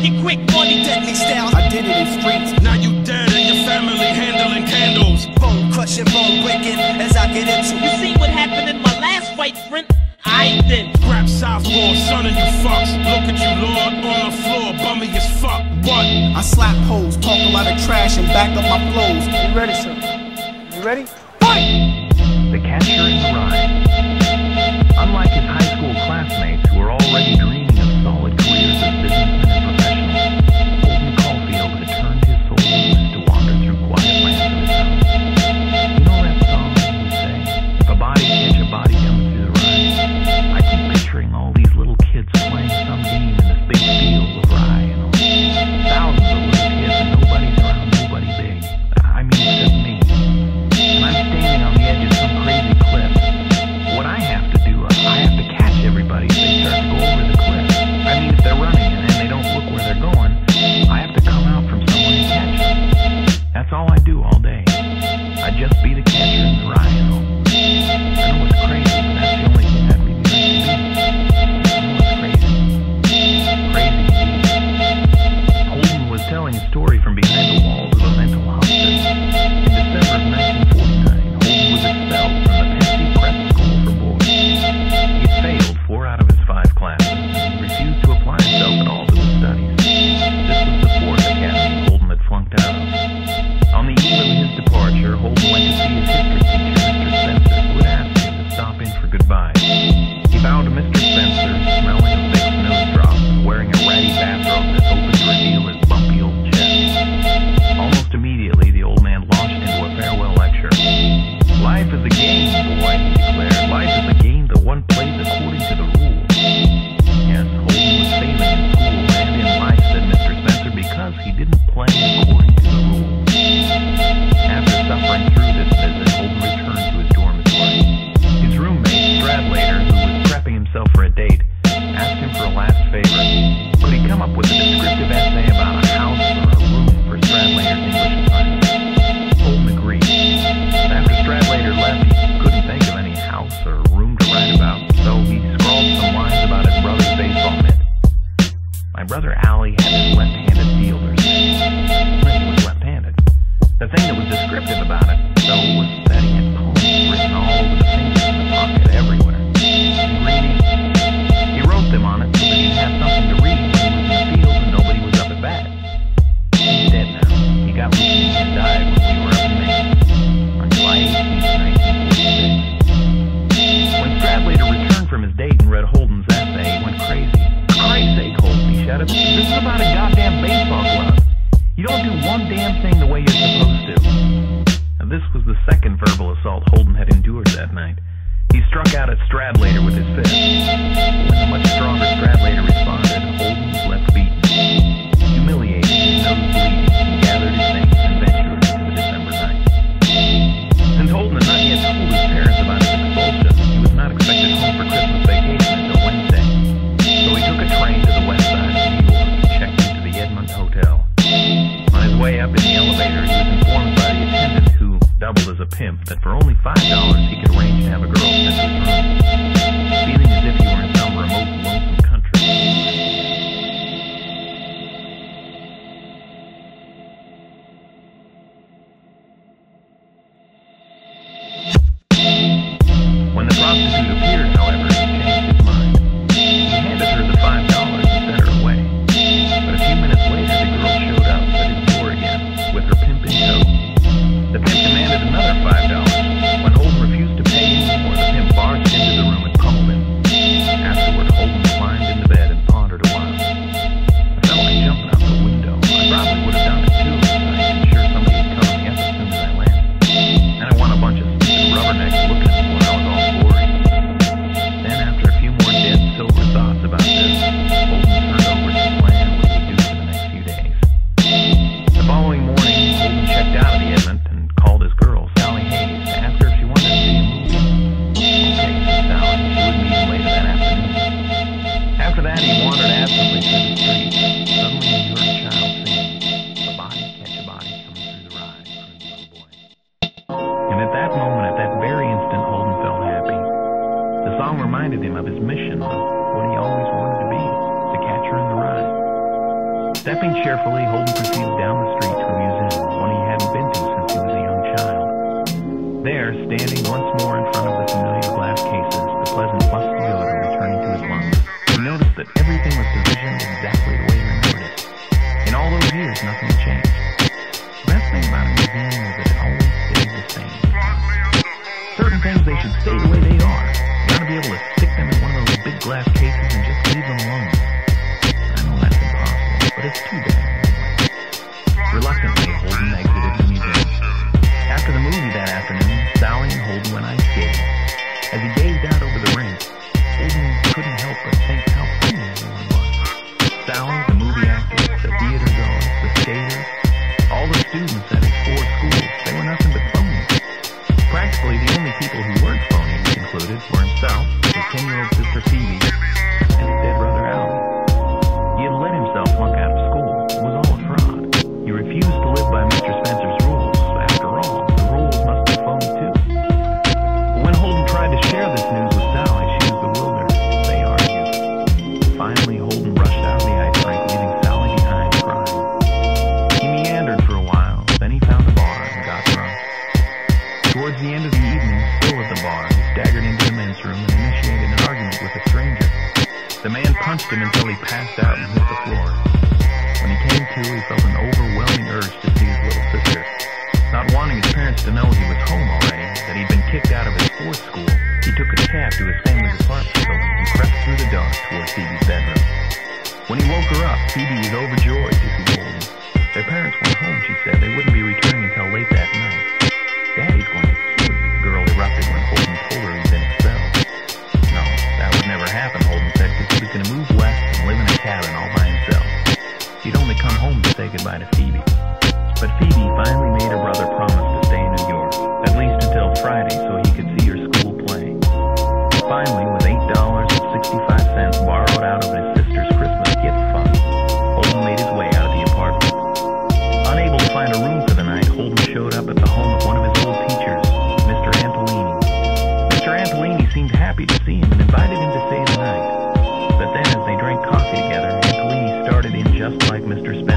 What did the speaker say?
it quick, money, deadly styles. I did it in streets. Now you dead and your family handling candles. Bone crushing, bone breaking as I get into. You see what happened in my last fight, friend? I did. Scrap southpaw, son of you fucks. Look at you, Lord, on the floor, bummy as fuck. What? I slap hoes, talk a lot of trash and back up my flows. You ready, sir? You ready? Fight! The catcher in the rhyme. Unlike his high school classmates who are already dreaming of solid careers as businessmen and professionals, Holden Caulfield had turned his soul loose to wander through quiet lands of his own. You know that song he would say, if a body catch a body comes through the rhyme? I keep picturing all these little kids playing some game in this big field of rye and all. Thousands of little kids and nobody's around, nobody big. I mean, except me. And I'm standing on the edge of some crazy cliff. What I have to do, I have to catch everybody if they start to go over the cliff. I mean, if they're running and they don't look where they're going, I have to come out from somewhere and catch them. That's all I do all day. I just be the catcher in the rye and all. I know it's crazy, but that's the only thing I'd really like to be. I know it's crazy. Crazy indeed. Holden was telling a story from behind the walls of a mental hospital. In December of 1949, Holden was expelled from the Pensy Prep School for Boys. He had failed 4 out of his 5 classes and refused to apply himself at all to his studies. This was the 4th academy Holden had flunked out of. On the eve of his departure, Holden went to see his history teacher, Mr. Spencer, who had asked him to stop in for goodbye. He found Mr. Spencer smelling of Vicks nose drops and wearing a ratty bathrobe that opened to reveal his bumpy old chest. Almost immediately, the old man launched into a farewell lecture. Life is a game, boy, he declared. Life is a game that one plays according to the rules. Yes, Holden was failing in school and in life, said Mr. Spencer, because he didn't play according to the rules. After suffering through this visit, Holden returned to his dormitory. His roommate, Stradlater, who was prepping himself for a date, asked him for a last favor. Could he come up with a descriptive essay about a house or a room for Stradlater's English assignment? Holden agreed. After Stradlater left, he couldn't think of any house or room to write about, so he scrawled some lines about his brother's baseball mitt. My brother Allie had his left-handed fielder's mitt. He was left-handed. The thing that was descriptive about it, though, was that he had poems written all over the fingers in the pocket everywhere. And reading, he wrote them on it so that he'd have something to read when he was in the field and nobody was up at bat. He's dead now. He got leukemia and died when we were up in Maine on July 18, 1946. When Stradlater returned from his date and read Holden's essay, he went crazy. For Christ's sake, Holden, he shouted, this is about a goddamn baseball glove. You don't do one damn thing the way you're supposed to. Now, this was the second verbal assault Holden had endured that night. He struck out at Stradlater with his fist. When the much stronger Stradlater responded, Holden was left beaten. Humiliated, his nose bleeding, he gathered his things and ventured into the December night. Since Holden had not yet told his parents about his expulsion, he was not expected home for Christmas vacation until Wednesday. So he took a train to the west side of New York and checked into the Edmond Hotel. On his way up in the elevator, he was informed by the attendant, who doubled as a pimp, that for only $5 he could arrange to have a girl sent to his room. Feeling as if he were in some remote, lonesome country. When the prostitute appeared, however, he changed his mind. He handed her the $5 and sent her away. But a few minutes later, the girl showed up at his door again, with her pimp in tow. The pimp demanded another $5. Stepping cheerfully, Holden proceeded down the street to a museum, one he hadn't been to since he was a young child. There, standing once more in front of the familiar glass cases, the pleasant musky odor returning to his lungs, he noticed that everything was positioned exactly the way he remembered it. In all those years, nothing had changed. The best thing about a museum is that it always stayed the same. Certain things, they should stay the way they are. You ought to be able to stick them in one of those big glass cases and just leave them alone. I know that's impossible, but it's too bad anyway. Reluctantly, Holden exited the museum. After the movie that afternoon, Sally and Holden went ice skating. As he gazed out over the rink, Holden couldn't help but think how funny everyone was. Sally, the movie actress, the theater goers, the skaters, all the students at his 4 schools, they were nothing but phonies. Practically the only people who weren't phony, he concluded, were himself, his 10-year-old sister Phoebe, and his dead brother Alvin. He had let himself flunk out of school. It was all a fraud. He refused to live by Mr. Spencer's rules. After all, the rules must be phony too. But when Holden tried to share this news with Sally, she was bewildered. They argued. Finally, Holden rushed out of the ice rink, leaving Sally behind crying. He meandered for a while, then he found a bar and got drunk. Towards the end of the evening, still at the bar, he staggered into the men's room and initiated an argument with a stranger. The man punched him until he passed out and hit the floor. When he came to, he felt an overwhelming urge to see his little sister. Not wanting his parents to know he was home already, that he'd been kicked out of his 4th school, he took a cab to his family's apartment building and crept through the dark toward Phoebe's bedroom. When he woke her up, Phoebe was overjoyed to see Holden. Their parents went home, she said. They wouldn't be returning until late that night. Daddy's going to kill you, the girl erupted when Holden told her he'd been expelled. No, that would never happen, Holden said, because he was going to move west and live in a cabin all by himself. He'd only come home to say goodbye to Phoebe. But Phoebe finally made her brother promise to stay in New York, at least until Friday, so he could see her school play. Finally, with $8.65 borrowed out of his sister's Christmas gift fund, Holden made his way out of the apartment. Unable to find a room for the night, Holden showed up at the home of one of his old teachers, Mr. Antolini. Mr. Antolini seemed happy to see him and invited him to stay the night. But then, as they drank coffee together, Antolini started in just like Mr. Spencer.